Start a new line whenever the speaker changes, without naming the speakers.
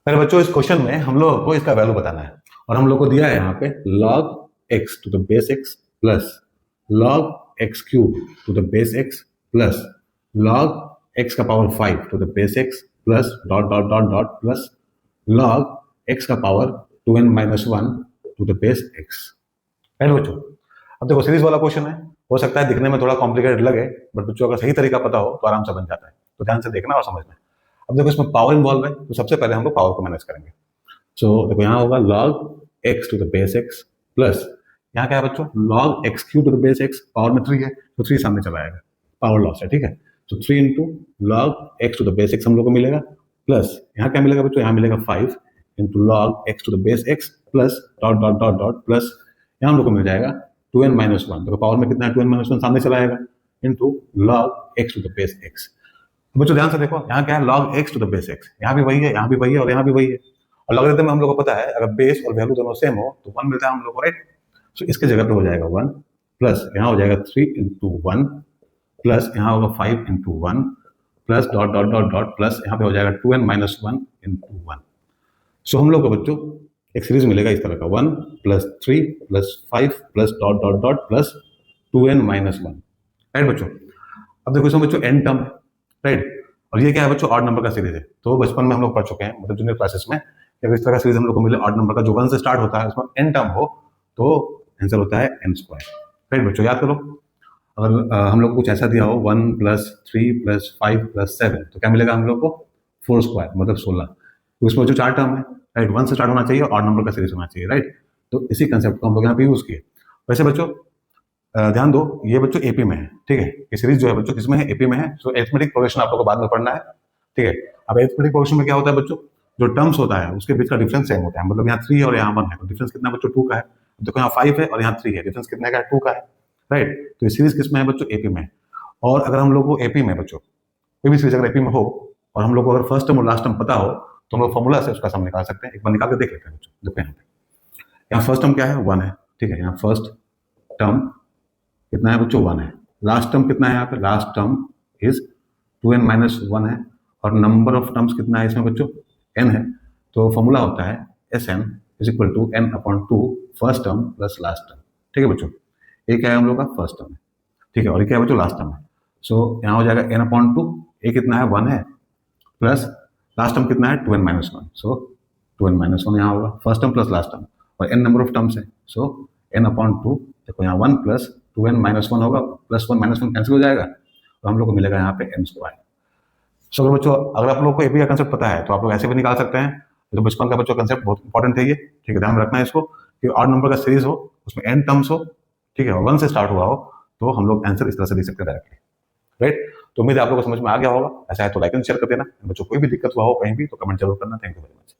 अरे बच्चों, इस क्वेश्चन में हम लोग को इसका वैल्यू बताना है और हम लोग को दिया है यहाँ पे log x to the base x plus log x cube to the base x plus log x का power 5 to the base x plus dot dot dot dot plus log x का power 2n minus 1 to the base x। है ना बच्चों? अब देखो, series वाला question है, हो सकता है दिखने में थोड़ा कॉम्प्लिकेटेड लगे, बट बच्चों अगर सही तरीका पता हो तो आराम से बन जाता है। तो ध्यान से देखना और समझना। अब देखो, इसमें पावर इन्वॉल्व है, तो सबसे पहले हम लोग पावर को मैनेज करेंगे। सो देखो, यहाँ होगा log x to the base x plus यहाँ क्या है बच्चों, log x cube to the base x। Power में 3 है तो 3 सामने चला आएगा, पावर लॉस है, ठीक है। तो 3 into log x to the base x हम लोग को मिलेगा, प्लस यहाँ क्या मिलेगा बच्चों, यहाँ मिलेगा 5 into log x to the base x plus dot dot dot dot plus यहाँ हम लोग को मिल जाएगा 2n माइनस 1। देखो पावर में कितना है, 2n माइनस 1 सामने चला आएगा into log x to the base x। बच्चों ध्यान से देखो, यहाँ क्या है, log x to the base x। यहाँ भी वही है, यहाँ भी वही है और यहाँ भी वही है। और लॉगरिथम में हम लोग को पता है, अगर बेस और वैल्यू दोनों सेम हो तो 1 मिलता है हम लोग को, राइट। सो इसके जगह पे हो जाएगा 1 प्लस यहाँ हो जाएगा 3 इंटू 1 प्लस यहाँ होगा 5 into 1 plus dot dot dot dot plus यहाँ पे हो जाएगा 2n माइनस 1 इंटू 1। सो हम लोग को बच्चों एक सीरीज मिलेगा इस तरह का, 1 plus 3 plus 5 plus dot dot dot plus 2n minus 1, right बच्चों। अब देखो इसमें बच्चों n टर्म, राइट। और ये क्या है बच्चों, ऑड नंबर का सीरीज है। तो बचपन में हम लोग पढ़ चुके हैं, मतलब जूनियर क्लासेस में, अगर इस तरह का सीरीज हम लोग को मिले ऑड नंबर का जो 1 से स्टार्ट होता है, उसमें n टर्म हो तो आंसर होता है n स्क्वायर, राइट बच्चों। याद करो, अगर हम लोग को कुछ ऐसा दिया हो 1 प्लस 3 प्लस 5 प्लस 7 तो क्या मिलेगा हम लोग को, 4 स्क्वायर मतलब 16। तो इसमें जो 4 टर्म है, राइट, 1 से स्टार्ट होना चाहिए, ऑड नंबर का सीरीज होना चाहिए, राइट। तो इसी कंसेप्ट को हम लोग यहाँ पे यूज किए। वैसे बच्चों ध्यान दो, ये बच्चों एपी में है, ठीक है। ये सीरीज जो है बच्चों किसमें है, एपी में है। सो अरिथमेटिक प्रोग्रेशन आप लोगों को बाद में पढ़ना है, ठीक है। अब अरिथमेटिक प्रोग्रेशन में क्या होता है बच्चों, जो टर्म्स होता है उसके बीच का डिफरेंस सेम होता है। मतलब यहाँ 3 और यहाँ 1 है तो डिफरेंस कितना है बच्चों, 2 का है। देखो यहाँ 5 है और यहाँ 3 है, डिफरेंस कितने का है, 2 का है, राइट। तो ये सीरीज किसमें है बच्चों, एपी में। और अगर हम लोग को एपी में बच्चों कोई भी सीरीज अगर एपी में हो और हम लोग को अगर फर्स्ट टर्म और लास्ट टर्म पता हो तो हम लोग फॉर्मूला से उसका सम निकाल सकते हैं। एक बार निकाल के देख लेते हैं बच्चों। देखो यहाँ पे, यहाँ फर्स्ट टर्म क्या है, 1 है, ठीक है। यहाँ फर्स्ट टर्म कितना है बच्चों, 1 है। लास्ट टर्म कितना है, यहाँ पे last term is 2n minus 1 है। और नंबर ऑफ टर्म्स कितना है इसमें बच्चों, n है। तो फॉर्मूला होता है Sn is equal to n upon 2 first term plus last term, ठीक है बच्चों। ये क्या है हम लोग का फर्स्ट टर्म है, ठीक है। और ये क्या है बच्चों, लास्ट टर्म है। सो यहाँ हो जाएगा n अपॉन 2, ये कितना है, 1 है, प्लस लास्ट टर्म कितना है, 2n माइनस 1। सो 2n माइनस 1 यहाँ होगा, first term plus last term, और n नंबर ऑफ टर्म्स है। सो n अपॉन 2, देखो यहाँ 1 प्लस 2n माइनस 1 होगा, प्लस 1 माइनस 1 कैंसिल हो जाएगा, तो हम लोग को मिलेगा यहाँ पे n स्क्वायर। सो अगर बच्चों, अगर आप लोग को एपी का कंसेप्ट पता है तो आप लोग ऐसे भी निकाल सकते हैं। तो बचपन का बच्चों कंसेप्ट बहुत इंपॉर्टेंट है ये, ठीक है। ध्यान में रखना है इसको कि ऑड नंबर का सीरीज हो, उसमें n टर्म्स हो, ठीक है, और 1 से स्टार्ट हुआ हो तो हम लोग आंसर इस तरह से देख सकते हैं डायरेक्टली, राइट। तो उम्मीद है आप लोग को समझ में आ गया होगा। ऐसा है तो लाइक एंड शेयर कर देना। बच्चों कोई भी दिक्कत हुआ हो कहीं भी तो कमेंट जरूर करना। Thank you very much.